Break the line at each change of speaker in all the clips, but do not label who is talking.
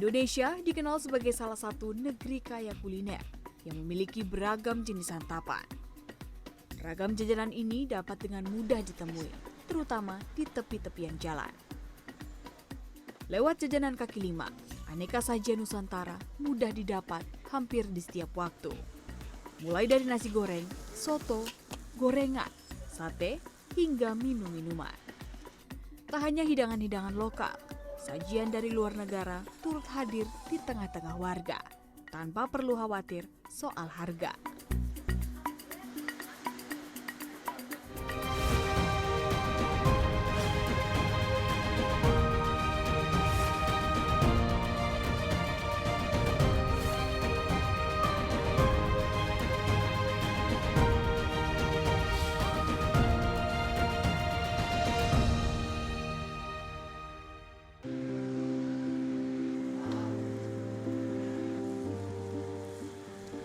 Indonesia dikenal sebagai salah satu negeri kaya kuliner yang memiliki beragam jenis santapan. Ragam jajanan ini dapat dengan mudah ditemui, terutama di tepi-tepian jalan. Lewat jajanan kaki lima, aneka sajian Nusantara mudah didapat hampir di setiap waktu. Mulai dari nasi goreng, soto, gorengan, sate, hingga minum-minuman. Tak hanya hidangan-hidangan lokal, sajian dari luar negara turut hadir di tengah-tengah warga, tanpa perlu khawatir soal harga.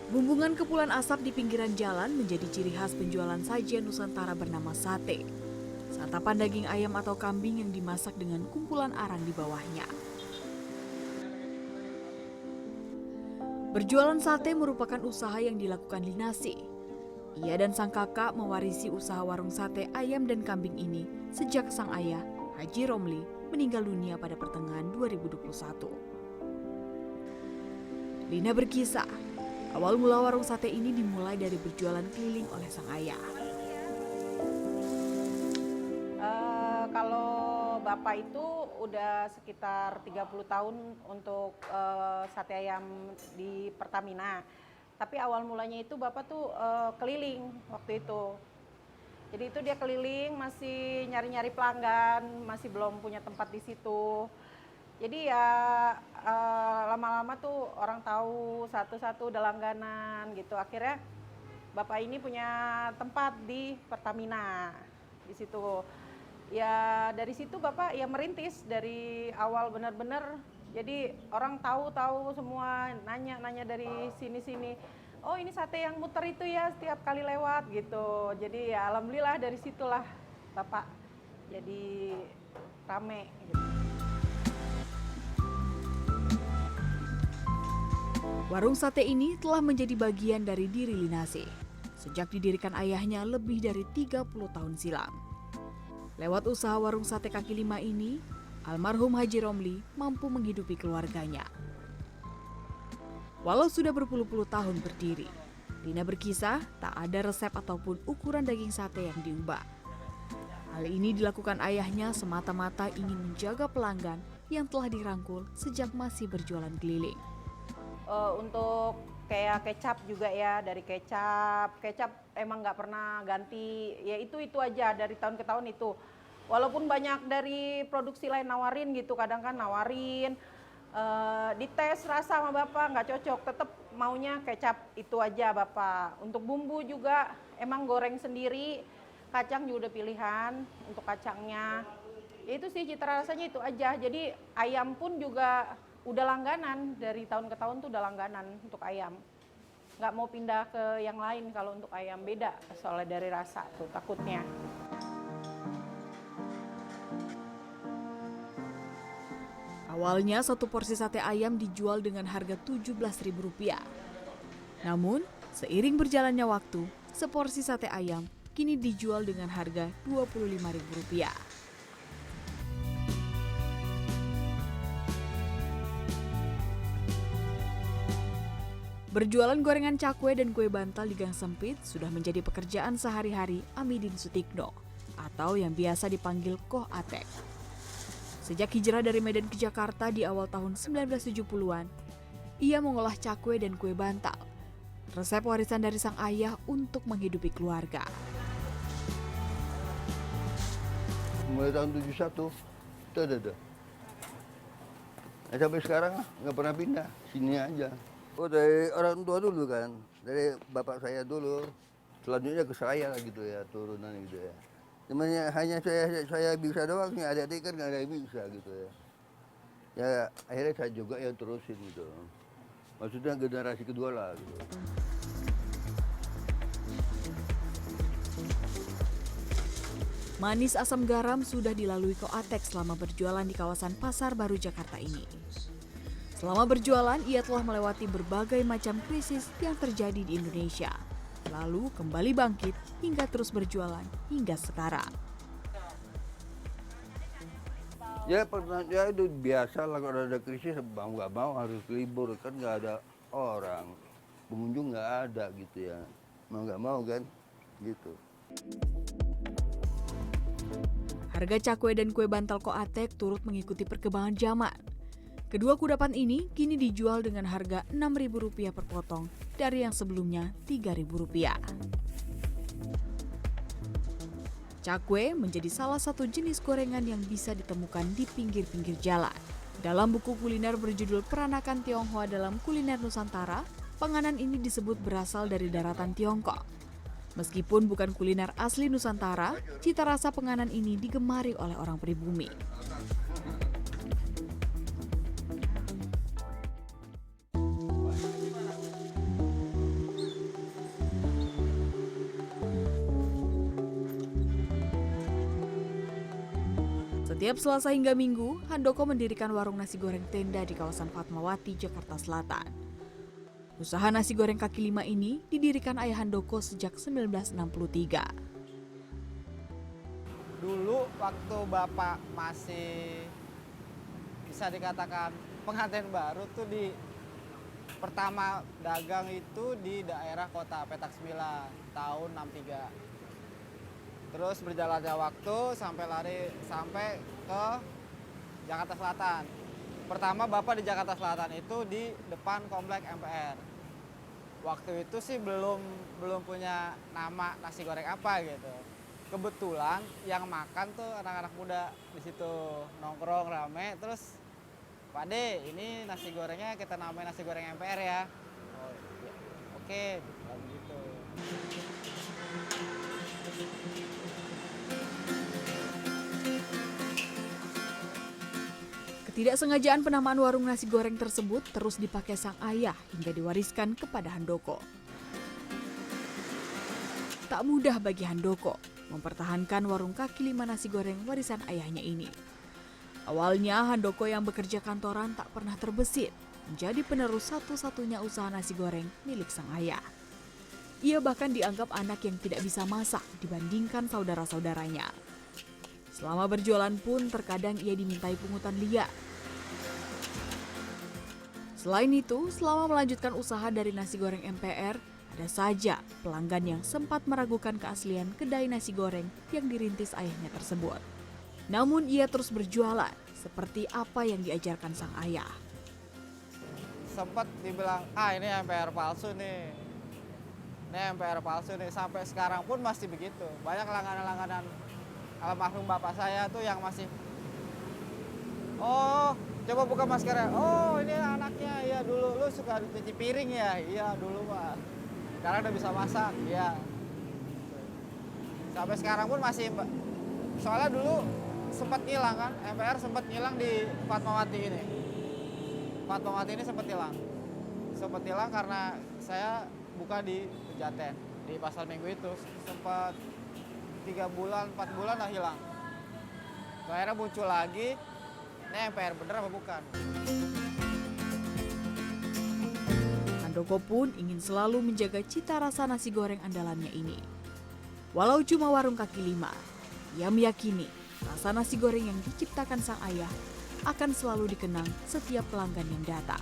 Bumbungan kepulan asap di pinggiran jalan menjadi ciri khas penjualan sajian Nusantara bernama sate. Santapan daging ayam atau kambing yang dimasak dengan kumpulan arang di bawahnya. Berjualan sate merupakan usaha yang dilakukan Linasi. Ia dan sang kakak mewarisi usaha warung sate ayam dan kambing ini sejak sang ayah, Haji Romli, meninggal dunia pada pertengahan 2021. Lina berkisah, awal mula warung sate ini dimulai dari berjualan keliling oleh sang ayah.
Kalau bapak itu udah sekitar 30 tahun untuk sate ayam di Pertamina. Tapi awal mulanya itu bapak tuh keliling waktu itu. Jadi itu dia keliling, masih nyari-nyari pelanggan, masih belum punya tempat di situ. Jadi ya lama-lama tuh orang tahu satu-satu udah langganan gitu. Akhirnya bapak ini punya tempat di Pertamina di situ. Ya dari situ bapak ya merintis dari awal benar-benar. Jadi orang tahu semua, nanya dari sini-sini. Oh ini sate yang muter itu ya setiap kali lewat gitu. Jadi ya alhamdulillah dari situlah bapak jadi rame gitu.
Warung sate ini telah menjadi bagian dari diri Linasi sejak didirikan ayahnya lebih dari 30 tahun silam. Lewat usaha warung sate kaki lima ini, almarhum Haji Romli mampu menghidupi keluarganya. Walau sudah berpuluh-puluh tahun berdiri, Lina berkisah tak ada resep ataupun ukuran daging sate yang diubah. Hal ini dilakukan ayahnya semata-mata ingin menjaga pelanggan yang telah dirangkul sejak masih berjualan keliling.
Untuk kayak kecap juga ya, dari kecap emang nggak pernah ganti, ya itu aja dari tahun ke tahun itu. Walaupun banyak dari produksi lain nawarin gitu, kadang kan nawarin, dites rasa sama bapak nggak cocok, tetap maunya kecap itu aja bapak. Untuk bumbu juga emang goreng sendiri, kacang juga udah pilihan untuk kacangnya. Ya itu sih cita rasanya itu aja. Jadi ayam pun juga udah langganan, dari tahun ke tahun tuh udah langganan untuk ayam. Nggak mau pindah ke yang lain kalau untuk ayam, beda soalnya dari rasa tuh takutnya.
Awalnya satu porsi sate ayam dijual dengan harga Rp17.000. Namun, seiring berjalannya waktu, seporsi sate ayam kini dijual dengan harga Rp25.000. Berjualan gorengan cakwe dan kue bantal di gang sempit sudah menjadi pekerjaan sehari-hari Amidin Sutikno atau yang biasa dipanggil Koh Atek. Sejak hijrah dari Medan ke Jakarta di awal tahun 1970-an, ia mengolah cakwe dan kue bantal, resep warisan dari sang ayah untuk menghidupi keluarga.
Mulai tahun 71, itu ada. Sampai sekarang nggak pernah pindah, sini aja. Oh dari orang tua dulu kan, dari bapak saya dulu, selanjutnya ke saya gitu ya, turunan gitu ya. Cuman hanya saya bisa doang, adik-adik kan nggak ada yang bisa gitu ya. Ya akhirnya saya juga yang terusin gitu. Maksudnya generasi kedua lah gitu.
Manis asam garam sudah dilalui Koh Atek selama berjualan di kawasan Pasar Baru Jakarta ini. Selama berjualan, ia telah melewati berbagai macam krisis yang terjadi di Indonesia. Lalu kembali bangkit hingga terus berjualan hingga sekarang.
Ya pernah, ya itu biasa lah kalau ada krisis, mau nggak mau harus libur, kan nggak ada orang, pengunjung nggak ada gitu ya, mau nggak mau kan, gitu.
Harga cakwe dan kue bantal Koatek turut mengikuti perkembangan zaman. Kedua kudapan ini kini dijual dengan harga Rp6.000 per potong dari yang sebelumnya Rp3.000. Cakwe menjadi salah satu jenis gorengan yang bisa ditemukan di pinggir-pinggir jalan. Dalam buku kuliner berjudul Peranakan Tionghoa dalam Kuliner Nusantara, panganan ini disebut berasal dari daratan Tiongkok. Meskipun bukan kuliner asli Nusantara, cita rasa penganan ini digemari oleh orang pribumi. Setiap Selasa hingga Minggu, Handoko mendirikan warung nasi goreng tenda di kawasan Fatmawati, Jakarta Selatan. Usaha nasi goreng kaki lima ini didirikan ayah Handoko sejak 1963.
Dulu waktu Bapak masih bisa dikatakan pengantin baru tuh pertama dagang itu di daerah kota Petak Sembilan tahun 63. Terus berjalannya waktu sampai ke Jakarta Selatan. Pertama Bapak di Jakarta Selatan itu di depan komplek MPR. Waktu itu sih belum punya nama nasi goreng apa gitu. Kebetulan yang makan tuh anak-anak muda di situ nongkrong rame. Terus Pak De, ini nasi gorengnya kita namain nasi goreng MPR ya. Oh, ya. Oke, gitu.
Ketidaksengajaan penamaan warung nasi goreng tersebut terus dipakai sang ayah hingga diwariskan kepada Handoko. Tak mudah bagi Handoko mempertahankan warung kaki lima nasi goreng warisan ayahnya ini. Awalnya Handoko yang bekerja kantoran tak pernah terbesit menjadi penerus satu-satunya usaha nasi goreng milik sang ayah. Ia bahkan dianggap anak yang tidak bisa masak dibandingkan saudara-saudaranya. Selama berjualan pun terkadang ia dimintai pungutan liar. Selain itu, selama melanjutkan usaha dari nasi goreng MPR, ada saja pelanggan yang sempat meragukan keaslian kedai nasi goreng yang dirintis ayahnya tersebut. Namun ia terus berjualan seperti apa yang diajarkan sang ayah.
Sempat dibilang, ini MPR palsu nih. Ini MPR palsu nih. Sampai sekarang pun masih begitu. Banyak langganan-langganan almarhum bapak saya tuh yang masih, oh coba buka maskernya, oh ini anaknya, ya dulu lu suka cuci piring ya, iya dulu Pak, sekarang udah bisa masak, ya. Sampai sekarang pun masih, soalnya dulu sempat hilang kan, MPR sempat hilang di Fatmawati ini. Fatmawati ini sempat hilang karena saya buka di Pejaten, di Pasar Minggu itu, sempat 3 bulan, 4 bulan lah hilang. Akhirnya muncul lagi, ini MPR bener apa bukan?
Handoko pun ingin selalu menjaga cita rasa nasi goreng andalannya ini. Walau cuma warung kaki lima, ia meyakini rasa nasi goreng yang diciptakan sang ayah akan selalu dikenang setiap pelanggan yang datang.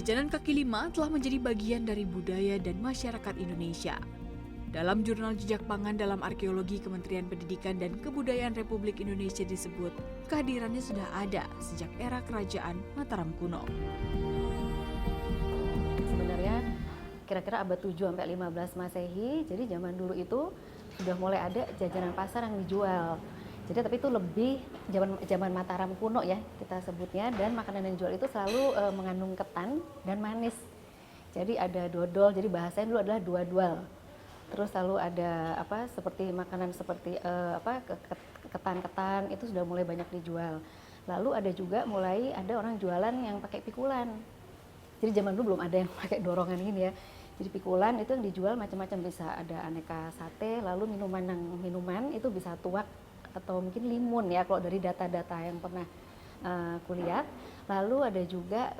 Jajanan kaki lima telah menjadi bagian dari budaya dan masyarakat Indonesia. Dalam jurnal jejak pangan dalam arkeologi Kementerian Pendidikan dan Kebudayaan Republik Indonesia disebut, kehadirannya sudah ada sejak era kerajaan Mataram kuno.
Sebenarnya kira-kira abad 7 sampai 15 Masehi, jadi zaman dulu itu sudah mulai ada jajanan pasar yang dijual. Jadi tapi itu lebih zaman Mataram kuno ya kita sebutnya, dan makanan yang dijual itu selalu mengandung ketan dan manis. Jadi ada dodol, jadi bahasanya dulu adalah dua-dual. Terus lalu ada seperti makanan seperti ketan-ketan itu sudah mulai banyak dijual. Lalu ada juga mulai ada orang jualan yang pakai pikulan. Jadi zaman dulu belum ada yang pakai dorongan ini ya. Jadi pikulan itu yang dijual macam-macam, bisa ada aneka sate, lalu minuman itu bisa tuak atau mungkin limun ya kalau dari data-data yang pernah kulihat. Lalu ada juga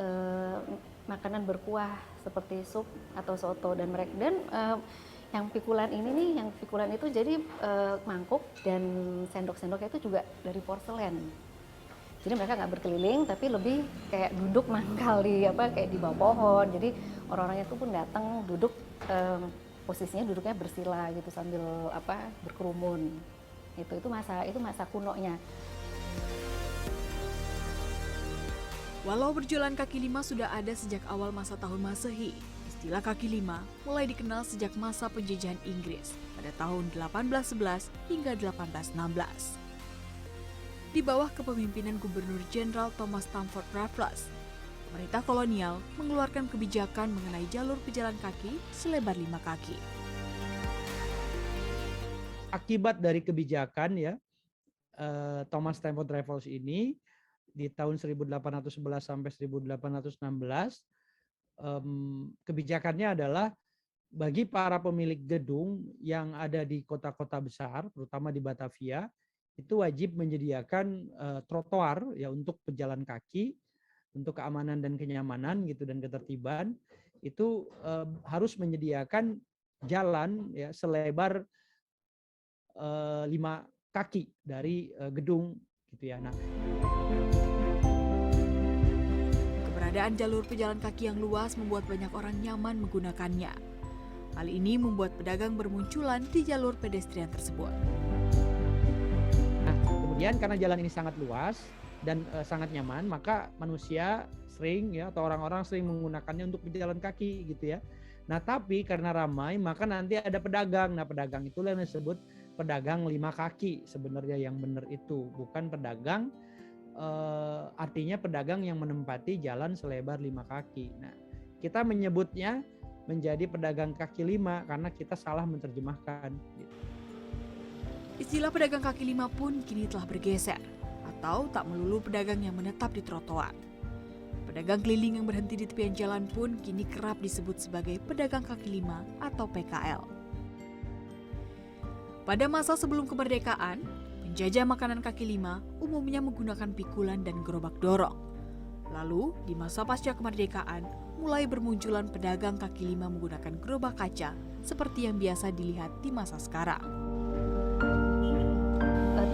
makanan berkuah seperti sup atau soto dan yang pikulan ini nih, yang pikulan itu jadi mangkuk dan sendok-sendoknya itu juga dari porselen. Jadi mereka nggak berkeliling, tapi lebih kayak duduk mangkal di kayak di bawah pohon. Jadi orang-orangnya itu pun datang duduk, posisinya duduknya bersila gitu sambil berkerumun. Itu masa kunonya.
Walau berjualan kaki lima sudah ada sejak awal masa tahun Masehi, istilah kaki lima mulai dikenal sejak masa penjajahan Inggris pada tahun 1811 hingga 1816. Di bawah kepemimpinan Gubernur Jenderal Thomas Stamford Raffles, pemerintah kolonial mengeluarkan kebijakan mengenai jalur pejalan kaki selebar 5 kaki.
Akibat dari kebijakan ya Thomas Stamford Raffles ini di tahun 1811 sampai 1816, kebijakannya adalah bagi para pemilik gedung yang ada di kota-kota besar, terutama di Batavia, itu wajib menyediakan trotoar ya untuk pejalan kaki, untuk keamanan dan kenyamanan gitu dan ketertiban. Itu harus menyediakan jalan ya selebar 5 kaki dari gedung gitu ya. Nah,
keberadaan jalur pejalan kaki yang luas membuat banyak orang nyaman menggunakannya. Hal ini membuat pedagang bermunculan di jalur pedestrian tersebut.
Nah, kemudian karena jalan ini sangat luas dan sangat nyaman, maka manusia sering ya atau orang-orang sering menggunakannya untuk berjalan kaki gitu ya. Nah, tapi karena ramai, maka nanti ada pedagang. Nah, pedagang itulah yang disebut pedagang 5 kaki sebenarnya yang benar itu, bukan pedagang artinya pedagang yang menempati jalan selebar 5 kaki. Nah, kita menyebutnya menjadi pedagang kaki 5 karena kita salah menerjemahkan.
Istilah pedagang kaki 5 pun kini telah bergeser, atau tak melulu pedagang yang menetap di trotoar. Pedagang keliling yang berhenti di tepian jalan pun kini kerap disebut sebagai pedagang kaki 5 atau PKL. Pada masa sebelum kemerdekaan, penjajah makanan kaki lima umumnya menggunakan pikulan dan gerobak dorong. Lalu, di masa pasca kemerdekaan, mulai bermunculan pedagang kaki lima menggunakan gerobak kaca seperti yang biasa dilihat di masa sekarang.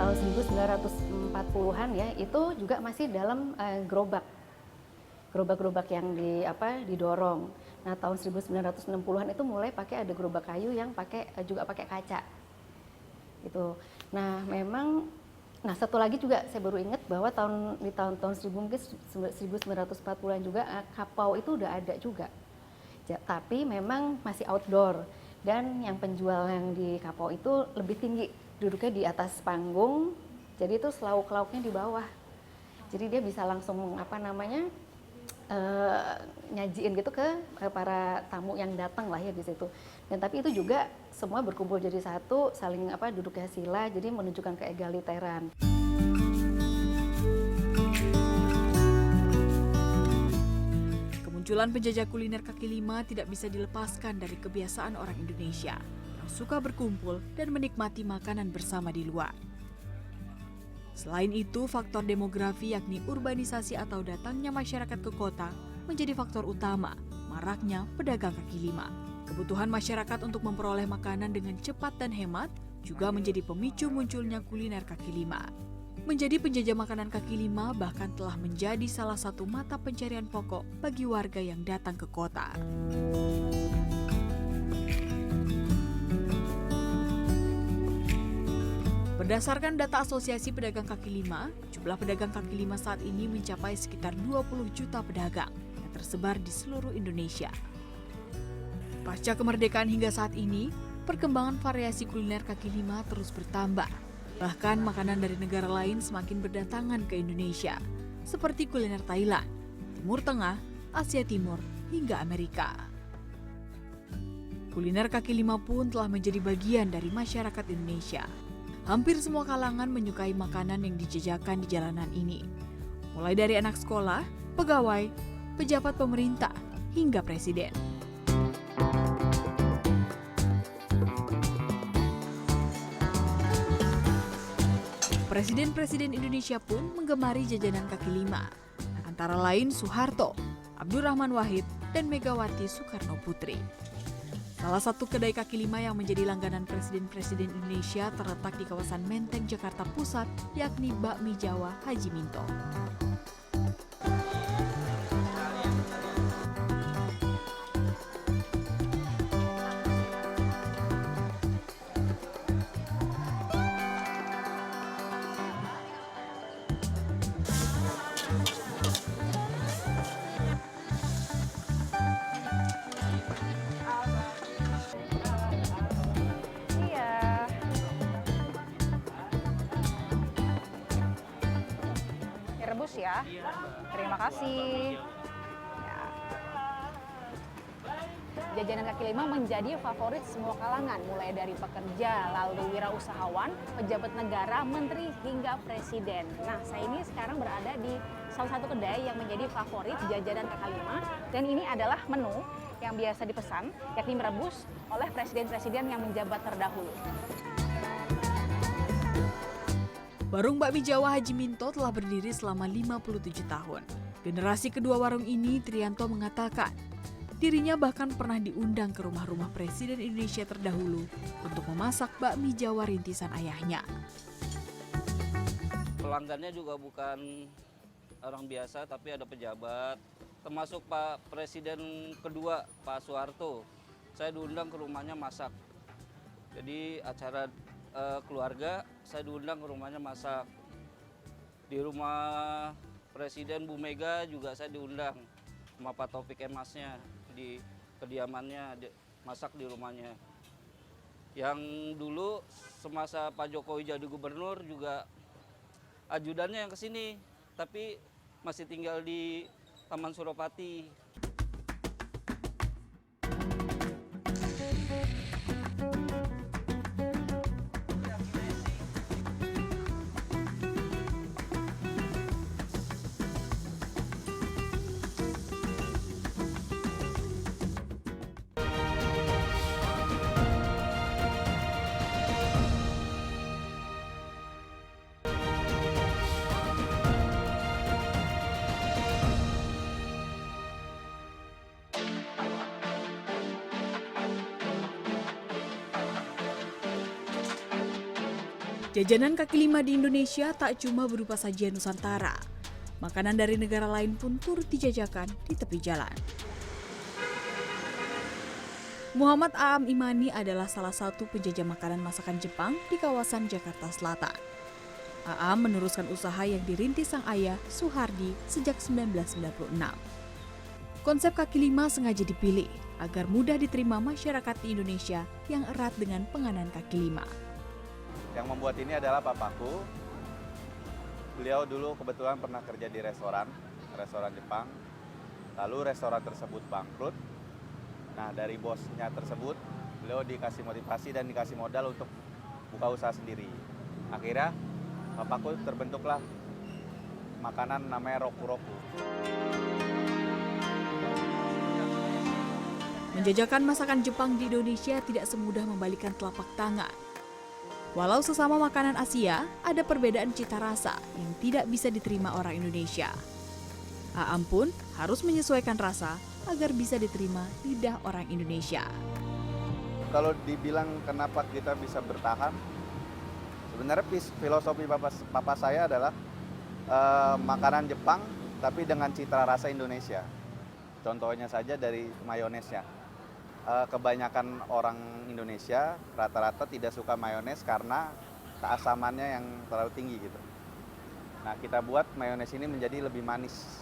Tahun 1940-an ya, itu juga masih dalam gerobak yang didorong. Nah, tahun 1960-an itu mulai pakai ada gerobak kayu yang juga pakai kaca. Gitu. Nah, memang satu lagi juga saya baru ingat bahwa di tahun 1940-an juga kapau itu udah ada juga. Tapi memang masih outdoor, dan yang penjual yang di kapau itu lebih tinggi, duduknya di atas panggung. Jadi itu lauk-lauknya di bawah. Jadi dia bisa langsung nyajiin gitu ke para tamu yang datang lah ya di situ. Dan tapi itu juga semua berkumpul jadi satu, saling duduknya sila, jadi menunjukkan keegaliteran.
Kemunculan penjajah kuliner kaki lima tidak bisa dilepaskan dari kebiasaan orang Indonesia yang suka berkumpul dan menikmati makanan bersama di luar. Selain itu, faktor demografi yakni urbanisasi atau datangnya masyarakat ke kota menjadi faktor utama maraknya pedagang kaki lima. Kebutuhan masyarakat untuk memperoleh makanan dengan cepat dan hemat juga menjadi pemicu munculnya kuliner kaki lima. Menjadi penjajah makanan kaki lima bahkan telah menjadi salah satu mata pencarian pokok bagi warga yang datang ke kota. Berdasarkan data Asosiasi Pedagang Kaki Lima, jumlah pedagang kaki lima saat ini mencapai sekitar 20 juta pedagang yang tersebar di seluruh Indonesia. Pasca kemerdekaan hingga saat ini, perkembangan variasi kuliner kaki lima terus bertambah. Bahkan makanan dari negara lain semakin berdatangan ke Indonesia, seperti kuliner Thailand, Timur Tengah, Asia Timur, hingga Amerika. Kuliner kaki lima pun telah menjadi bagian dari masyarakat Indonesia. Hampir semua kalangan menyukai makanan yang dijajakan di jalanan ini. Mulai dari anak sekolah, pegawai, pejabat pemerintah, hingga presiden. Presiden-presiden Indonesia pun menggemari jajanan kaki lima. Antara lain Soeharto, Abdurrahman Wahid, dan Megawati Soekarno Putri. Salah satu kedai kaki lima yang menjadi langganan presiden-presiden Indonesia terletak di kawasan Menteng, Jakarta Pusat, yakni Bakmi Jawa Haji Minto.
Rebus ya. Terima kasih. Ya. Jajanan kaki lima menjadi favorit semua kalangan, mulai dari pekerja, lalu wirausahawan, pejabat negara, menteri, hingga presiden. Nah, saya ini sekarang berada di salah satu kedai yang menjadi favorit jajanan kaki lima, dan ini adalah menu yang biasa dipesan, yakni merebus oleh presiden-presiden yang menjabat terdahulu.
Warung Bakmi Jawa Haji Minto telah berdiri selama 57 tahun. Generasi kedua warung ini, Trianto mengatakan, dirinya bahkan pernah diundang ke rumah-rumah presiden Indonesia terdahulu untuk memasak bakmi Jawa rintisan ayahnya.
Pelanggannya juga bukan orang biasa, tapi ada pejabat, termasuk Pak Presiden kedua, Pak Soeharto. Saya diundang ke rumahnya masak. Jadi acara keluarga, saya diundang ke rumahnya masak. Di rumah Presiden Bu Mega juga saya diundang sama Pak Taufik Emasnya di kediamannya, masak di rumahnya. Yang dulu semasa Pak Jokowi jadi gubernur juga ajudannya yang kesini, tapi masih tinggal di Taman Suropati.
Jajanan kaki lima di Indonesia tak cuma berupa sajian Nusantara. Makanan dari negara lain pun turut dijajakan di tepi jalan. Muhammad Aam Imani adalah salah satu penjajah makanan masakan Jepang di kawasan Jakarta Selatan. Aam meneruskan usaha yang dirintis sang ayah, Suhardi, sejak 1996. Konsep kaki lima sengaja dipilih agar mudah diterima masyarakat di Indonesia yang erat dengan penganan kaki lima.
Yang membuat ini adalah papaku. Beliau dulu kebetulan pernah kerja di restoran Jepang. Lalu restoran tersebut bangkrut. Nah, dari bosnya tersebut, beliau dikasih motivasi dan dikasih modal untuk buka usaha sendiri. Akhirnya, papaku terbentuklah makanan namanya roku-roku.
Menjajakan masakan Jepang di Indonesia tidak semudah membalikan telapak tangan. Walau sesama makanan Asia, ada perbedaan cita rasa yang tidak bisa diterima orang Indonesia. Aam pun harus menyesuaikan rasa agar bisa diterima lidah orang Indonesia.
Kalau dibilang kenapa kita bisa bertahan, Sebenarnya filosofi papa saya adalah makanan Jepang tapi dengan citra rasa Indonesia. Contohnya saja dari mayonesnya. Kebanyakan orang Indonesia rata-rata tidak suka mayones karena keasamannya yang terlalu tinggi gitu. Nah, kita buat mayones ini menjadi lebih manis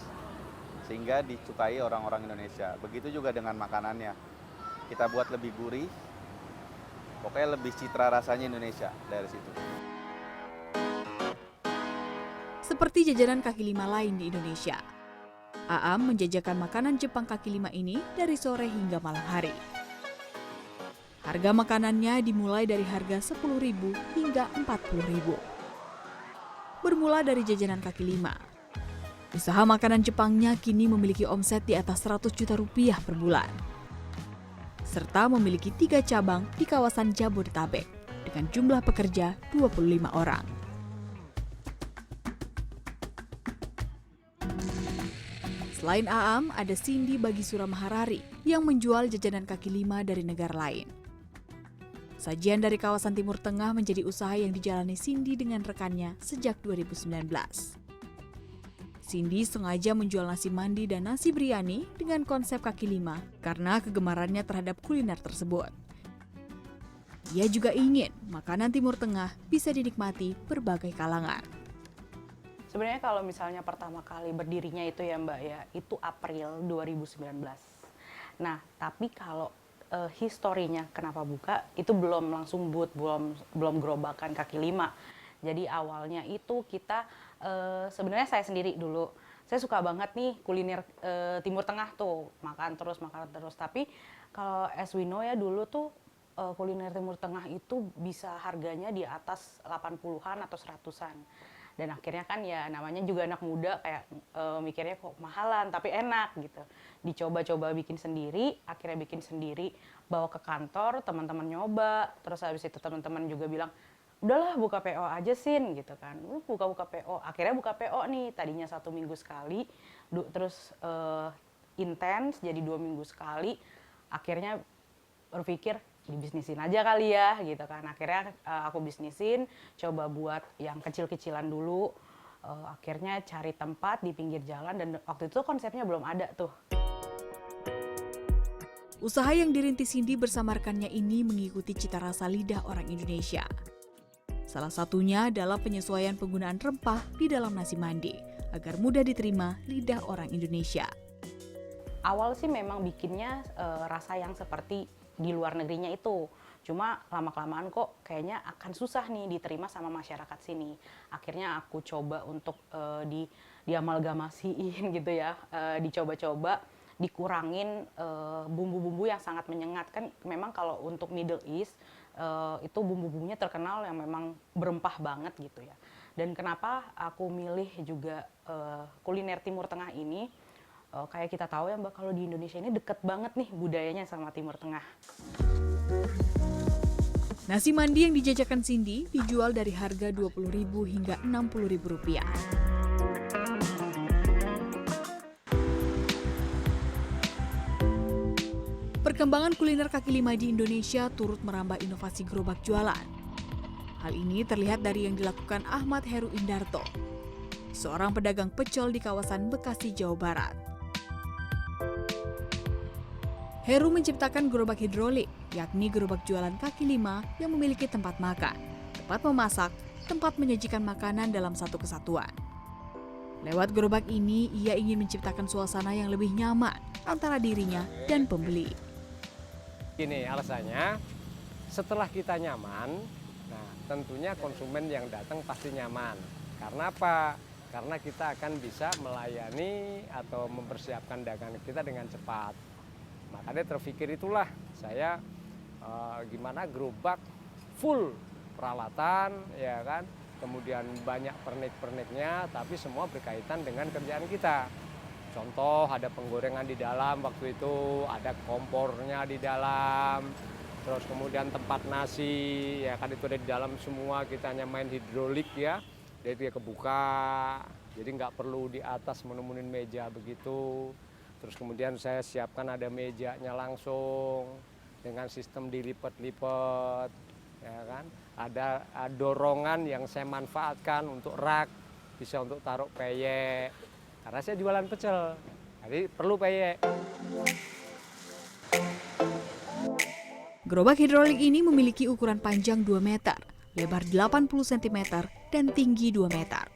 sehingga disukai orang-orang Indonesia. Begitu juga dengan makanannya. Kita buat lebih gurih, pokoknya lebih citra rasanya Indonesia dari situ.
Seperti jajanan kaki lima lain di Indonesia, Aam menjajakan makanan Jepang kaki lima ini dari sore hingga malam hari. Harga makanannya dimulai dari harga 10.000 hingga 40.000. Bermula dari jajanan kaki lima, usaha makanan Jepangnya kini memiliki omset di atas 100 juta rupiah per bulan. Serta memiliki 3 cabang di kawasan Jabodetabek dengan jumlah pekerja 25 orang. Selain Aam, ada Cindy Bagisura Maharari yang menjual jajanan kaki lima dari negara lain. Sajian dari kawasan Timur Tengah menjadi usaha yang dijalani Cindy dengan rekannya sejak 2019. Cindy sengaja menjual nasi mandi dan nasi biryani dengan konsep kaki lima karena kegemarannya terhadap kuliner tersebut. Ia juga ingin makanan Timur Tengah bisa dinikmati berbagai kalangan.
Sebenarnya kalau misalnya pertama kali berdirinya itu ya Mbak ya, itu April 2019. Nah, tapi kalau historinya kenapa buka, itu belum langsung belum gerobakan kaki lima. Jadi awalnya itu kita, sebenarnya saya sendiri dulu, saya suka banget nih kuliner Timur Tengah tuh, makan terus. Tapi kalau as we know ya dulu tuh kuliner Timur Tengah itu bisa harganya di atas 80-an atau 100-an. Dan akhirnya kan ya namanya juga anak muda kayak mikirnya kok mahalan tapi enak gitu. Dicoba-coba bikin sendiri, akhirnya bikin sendiri, bawa ke kantor, teman-teman nyoba, terus habis itu teman-teman juga bilang, udahlah buka PO aja Sin gitu kan. Buka PO, akhirnya buka PO nih, tadinya 1 minggu sekali, terus intens jadi 2 minggu sekali, akhirnya berpikir dibisnisin aja kali ya gitu kan. Akhirnya aku bisnisin, coba buat yang kecil-kecilan dulu, akhirnya cari tempat di pinggir jalan dan waktu itu konsepnya belum ada tuh.
Usaha yang dirintis Cindy bersama rekannya ini mengikuti cita rasa lidah orang Indonesia. Salah satunya adalah penyesuaian penggunaan rempah di dalam nasi mandi agar mudah diterima lidah orang Indonesia.
Awal sih memang bikinnya rasa yang seperti di luar negerinya itu. Cuma lama-kelamaan kok kayaknya akan susah nih diterima sama masyarakat sini. Akhirnya aku coba untuk diamalgamasiin gitu ya, dicoba-coba, dikurangin bumbu-bumbu yang sangat menyengat. Kan memang kalau untuk Middle East, itu bumbu-bumbunya terkenal yang memang berempah banget gitu ya. Dan kenapa aku milih juga kuliner Timur Tengah ini, kayak kita tahu ya Mbak, kalau di Indonesia ini deket banget nih budayanya sama Timur Tengah.
Nasi mandi yang dijajakan Cindy dijual dari harga Rp20.000 hingga Rp60.000. Perkembangan kuliner kaki lima di Indonesia turut merambah inovasi gerobak jualan. Hal ini terlihat dari yang dilakukan Ahmad Heru Indarto, seorang pedagang pecel di kawasan Bekasi, Jawa Barat. Heru menciptakan gerobak hidrolik, yakni gerobak jualan kaki lima yang memiliki tempat makan, tempat memasak, tempat menyajikan makanan dalam satu kesatuan. Lewat gerobak ini, ia ingin menciptakan suasana yang lebih nyaman antara dirinya dan pembeli.
Gini alasannya, setelah kita nyaman, nah tentunya konsumen yang datang pasti nyaman. Karena apa? Karena kita akan bisa melayani atau mempersiapkan dagangan kita dengan cepat. Makanya terpikir itulah saya gimana gerobak full peralatan, ya kan, kemudian banyak pernik-perniknya, tapi semua berkaitan dengan kerjaan kita. Contoh ada penggorengan di dalam waktu itu, ada kompornya di dalam, terus kemudian tempat nasi, ya kan itu ada di dalam semua, kita hanya main hidrolik ya, jadi dia kebuka, jadi nggak perlu di atas menemuin meja begitu. Terus kemudian saya siapkan ada mejanya langsung dengan sistem dilipat-lipat. ya kan? Ada dorongan yang saya manfaatkan untuk rak, bisa untuk taruh peyek. Karena saya jualan pecel, jadi perlu peyek.
Gerobak hidrolik ini memiliki ukuran panjang 2 meter, lebar 80 cm, dan tinggi 2 meter.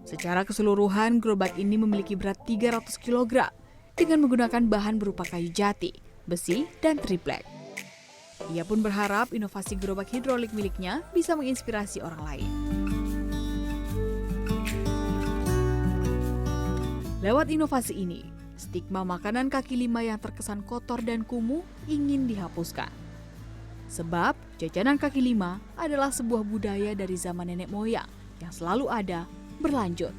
Secara keseluruhan, gerobak ini memiliki berat 300 kg dengan menggunakan bahan berupa kayu jati, besi, dan triplek. Ia pun berharap inovasi gerobak hidrolik miliknya bisa menginspirasi orang lain. Lewat inovasi ini, stigma makanan kaki lima yang terkesan kotor dan kumuh ingin dihapuskan. Sebab jajanan kaki lima adalah sebuah budaya dari zaman nenek moyang yang selalu ada, berlanjut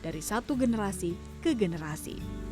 dari satu generasi ke generasi.